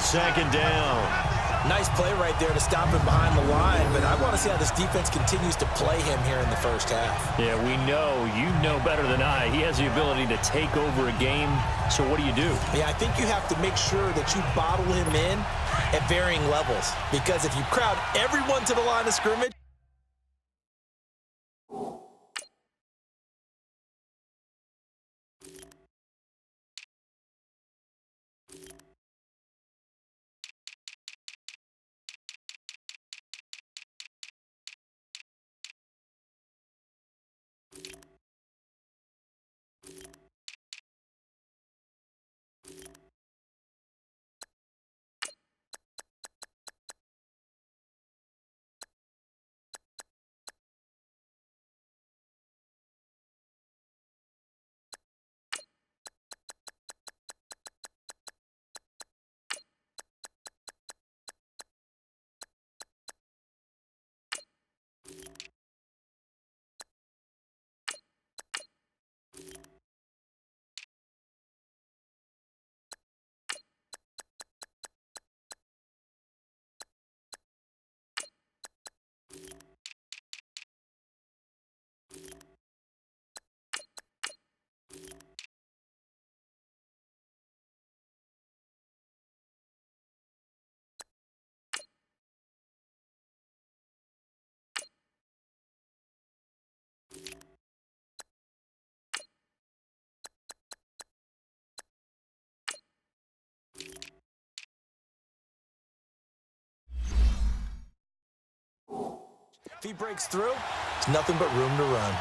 second down. Nice play right there to stop him behind the line, but I want to see how this defense continues to play him here in the first half. Yeah, we know. You know better than I. He has the ability to take over a game, so what do you do? Yeah, I think you have to make sure that you bottle him in at varying levels, because if you crowd everyone to the line of scrimmage, if he breaks through, it's nothing but room to run.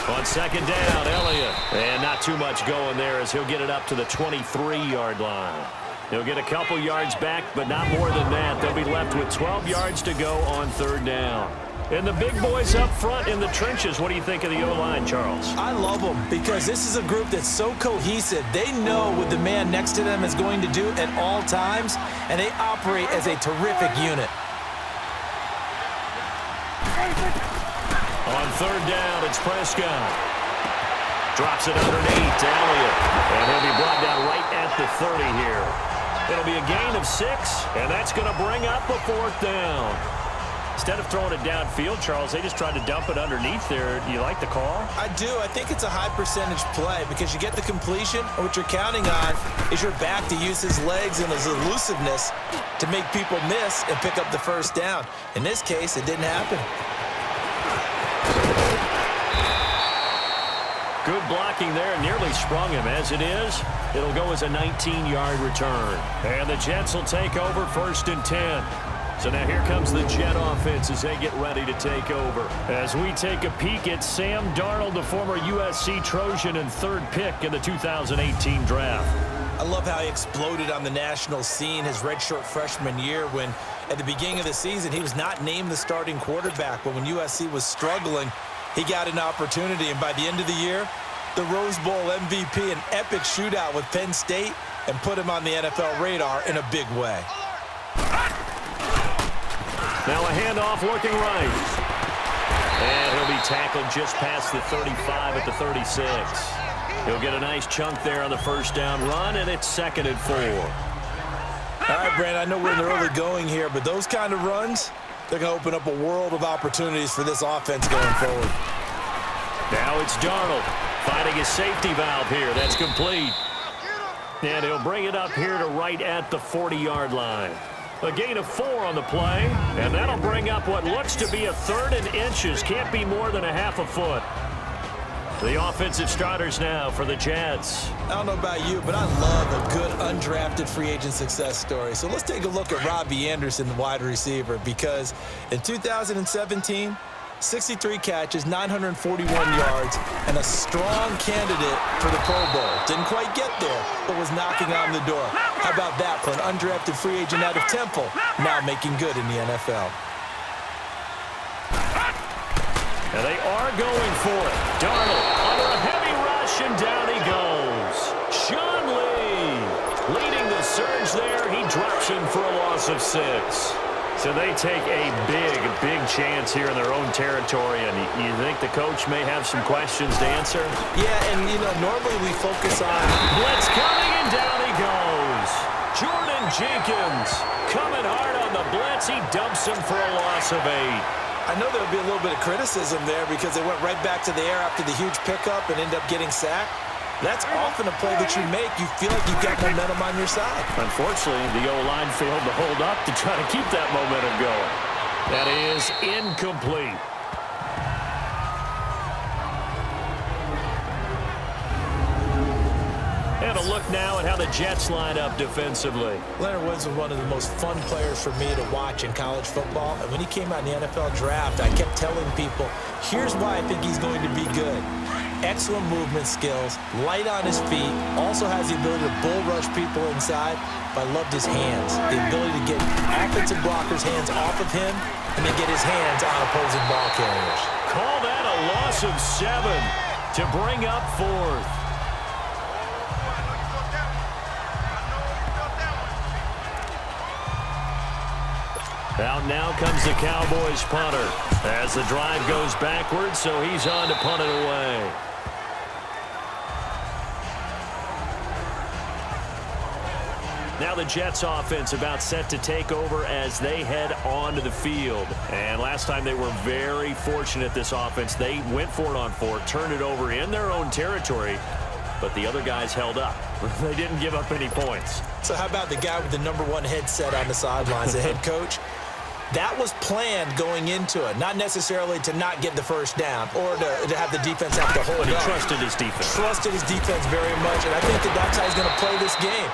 On second down, Elliott. And not too much going there as he'll get it up to the 23-yard line. He'll get a couple yards back, but not more than that. They'll be left with 12 yards to go on third down. And the big boys up front in the trenches, what do you think of the O-line, Charles? I love them because this is a group that's so cohesive. They know what the man next to them is going to do at all times, and they operate as a terrific unit. On third down, it's Prescott. Drops it underneath to Elliott. And he'll be brought down right at the 30 here. It'll be a gain of 6, and that's going to bring up a fourth down. Instead of throwing it downfield, Charles, they just tried to dump it underneath there. Do you like the call? I do. I think it's a high-percentage play because you get the completion, and what you're counting on is your back to use his legs and his elusiveness to make people miss and pick up the first down. In this case, it didn't happen. Good blocking there, nearly sprung him. As it is, it'll go as a 19-yard return. And the Jets will take over 1st and 10. So now here comes the Jet offense as they get ready to take over. As we take a peek at Sam Darnold, the former USC Trojan and 3rd pick in the 2018 draft. I love how he exploded on the national scene his redshirt freshman year when, at the beginning of the season, he was not named the starting quarterback. But when USC was struggling, he got an opportunity. And by the end of the year, the Rose Bowl MVP, an epic shootout with Penn State, and put him on the NFL radar in a big way. Now a handoff looking right. And he'll be tackled just past the 35 at the 36. He'll get a nice chunk there on the first down run, and it's 2nd and 4. All right, Brandon, I know we're in the early going here, but those kind of runs, they're going to open up a world of opportunities for this offense going forward. Now it's Darnold finding his safety valve here. That's complete. And he'll bring it up here to right at the 40-yard line. A gain of 4 on the play, and that'll bring up what looks to be a 3rd and inches. Can't be more than a half a foot. The offensive starters now for the Jets. I don't know about you, but I love a good undrafted free agent success story. So let's take a look at Robbie Anderson, the wide receiver, because in 2017, 63 catches, 941 yards, and a strong candidate for the Pro Bowl. Didn't quite get there, but was knocking on the door. How about that for an undrafted free agent out of Temple, now making good in the NFL? And they are going for it. Darnold under a heavy rush, and down he goes. Sean Lee leading the surge there. He drops him for a loss of 6. So they take a big chance here in their own territory, and you think the coach may have some questions to answer? Yeah, and, normally we focus on blitz coming, and down he Jenkins coming hard on the blitz. He dumps him for a loss of 8. I know there would be a little bit of criticism there because they went right back to the air after the huge pickup and ended up getting sacked. That's often a play that you make. You feel like you've got momentum on your side. Unfortunately, the O-line failed to hold up to try to keep that momentum going. That is incomplete. And a look now at how the Jets line up defensively. Leonard Woods was one of the most fun players for me to watch in college football. And when he came out in the NFL draft, I kept telling people, here's why I think he's going to be good. Excellent movement skills, light on his feet, also has the ability to bull rush people inside, but I loved his hands. The ability to get offensive blockers' hands off of him and then get his hands on opposing ball carriers. Call that a loss of 7 to bring up 4th. Out now comes the Cowboys punter as the drive goes backwards, so he's on to punt it away. Now the Jets offense about set to take over as they head onto the field. And last time they were very fortunate, this offense. They went for it on 4, turned it over in their own territory, but the other guys held up. They didn't give up any points. So how about the guy with the #1 headset on the sidelines, the head coach? That was planned going into it, not necessarily to not get the first down or to have the defense have to hold But he up. trusted his defense. Trusted his defense very much, and I think that's how he's going to play this game.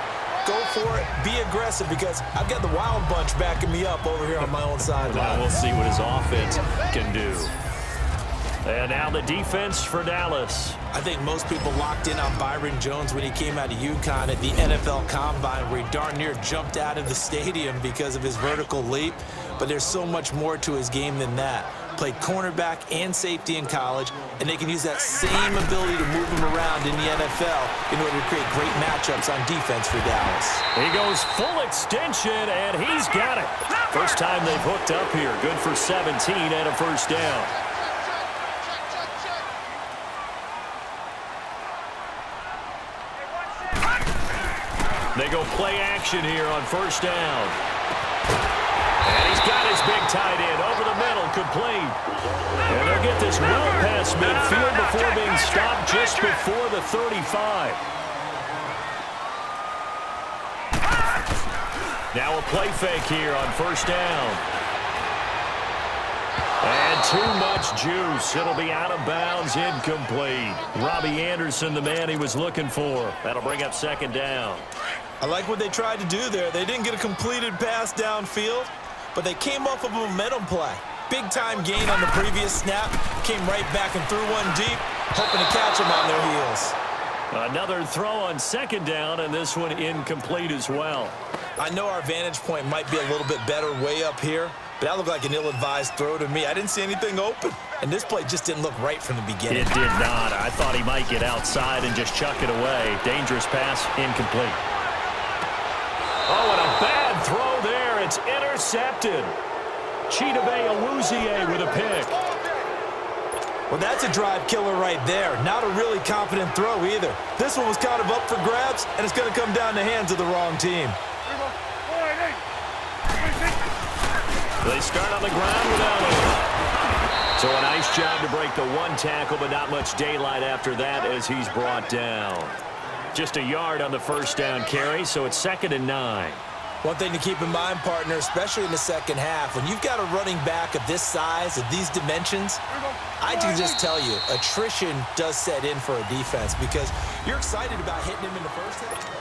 Go for it, be aggressive, because I've got the wild bunch backing me up over here on my own sideline. Now we'll see what his offense can do. And now the defense for Dallas. I think most people locked in on Byron Jones when he came out of UConn at the NFL Combine, where he darn near jumped out of the stadium because of his vertical leap. But there's so much more to his game than that. Played cornerback and safety in college, and they can use that same ability to move him around in the NFL in order to create great matchups on defense for Dallas. He goes full extension, and he's got it. First time they've hooked up here. Good for 17 and a first down. They go play action here on first down. And he's got his big tight end over the middle, complete. And they'll get this well past midfield before being stopped just before the 35. Now a play fake here on first down. And too much juice. It'll be out of bounds, incomplete. Robbie Anderson, the man he was looking for. That'll bring up second down. I like what they tried to do there. They didn't get a completed pass downfield, but they came off of a momentum play. Big-time gain on the previous snap. Came right back and threw one deep, hoping to catch them on their heels. Another throw on second down, and this one incomplete as well. I know our vantage point might be a little bit better way up here, but that looked like an ill-advised throw to me. I didn't see anything open, and this play just didn't look right from the beginning. It did not. I thought he might get outside and just chuck it away. Dangerous pass, incomplete. Oh, and a bad throw there. It's intercepted. Chidobe Awuzie with a pick. Well, that's a drive killer right there. Not a really confident throw either. This one was kind of up for grabs, and it's going to come down the hands of the wrong team. They start on the ground without it. So a nice job to break the one tackle, but not much daylight after that as he's brought down. Just a yard on the first down carry, so it's 2nd and 9. One thing to keep in mind, partner, especially in the second half, when you've got a running back of this size, of these dimensions, I can just tell you, attrition does set in for a defense because you're excited about hitting him in the first half.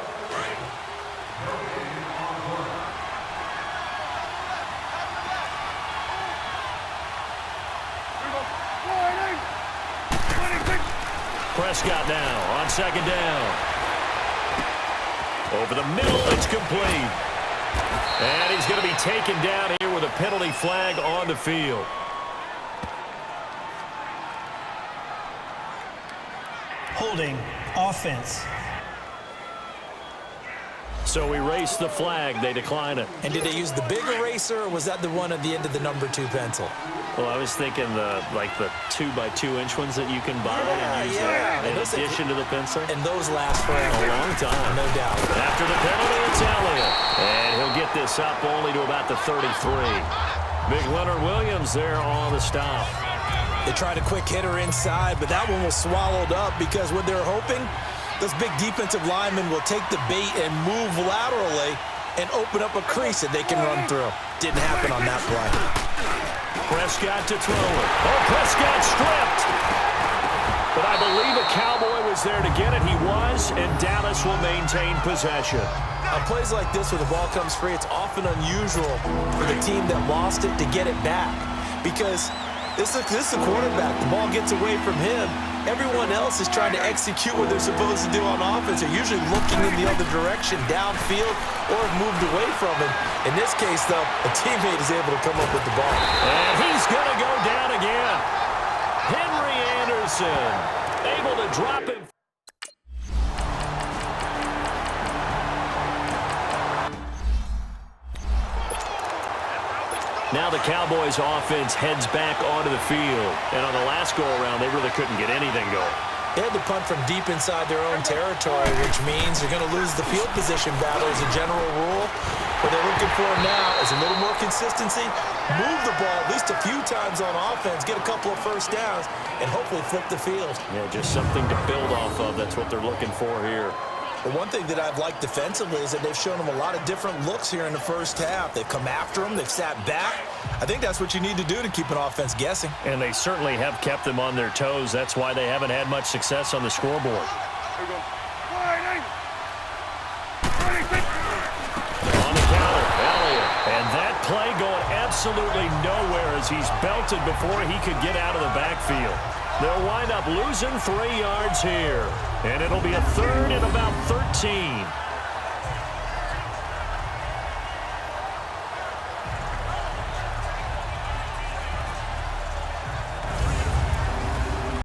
Prescott now on second down. Over the middle, it's complete. And he's going to be taken down here with a penalty flag on the field. Holding offense. So we race the flag. They decline it. And did they use the big eraser, or was that the one at the end of the number 2 pencil? Well, I was thinking the 2x2-inch ones that you can buy and use in addition to the pencil. And those last for a long time. No doubt. After the penalty, it's Elliott. And us up only to about the 33. Big Leonard Williams there on the stop. They tried a quick hitter inside, but that one was swallowed up because what they're hoping, those big defensive linemen will take the bait and move laterally and open up a crease that they can run through. Didn't happen on that play. Prescott to throw it. Oh, Prescott stripped. But I believe a Cowboy was there to get it. He was, and Dallas will maintain possession. On plays like this where the ball comes free, it's often unusual for the team that lost it to get it back because this is a quarterback. The ball gets away from him. Everyone else is trying to execute what they're supposed to do on offense. They're usually looking in the other direction, downfield, or moved away from it. In this case, though, a teammate is able to come up with the ball. And he's going to go down again. Henry Anderson able to drop it. Now the Cowboys offense heads back onto the field. And on the last go-around, they really couldn't get anything going. They had to punt from deep inside their own territory, which means they're going to lose the field position battle as a general rule. What they're looking for now is a little more consistency, move the ball at least a few times on offense, get a couple of first downs, and hopefully flip the field. Yeah, just something to build off of. That's what they're looking for here. The one thing that I've liked defensively is that they've shown them a lot of different looks here in the first half. They've come after them. They've sat back. I think that's what you need to do to keep an offense guessing. And they certainly have kept them on their toes. That's why they haven't had much success on the scoreboard. On the counter, Elliott. And that play going absolutely nowhere as he's belted before he could get out of the backfield. They'll wind up losing 3 yards here. And it'll be a third and about 13.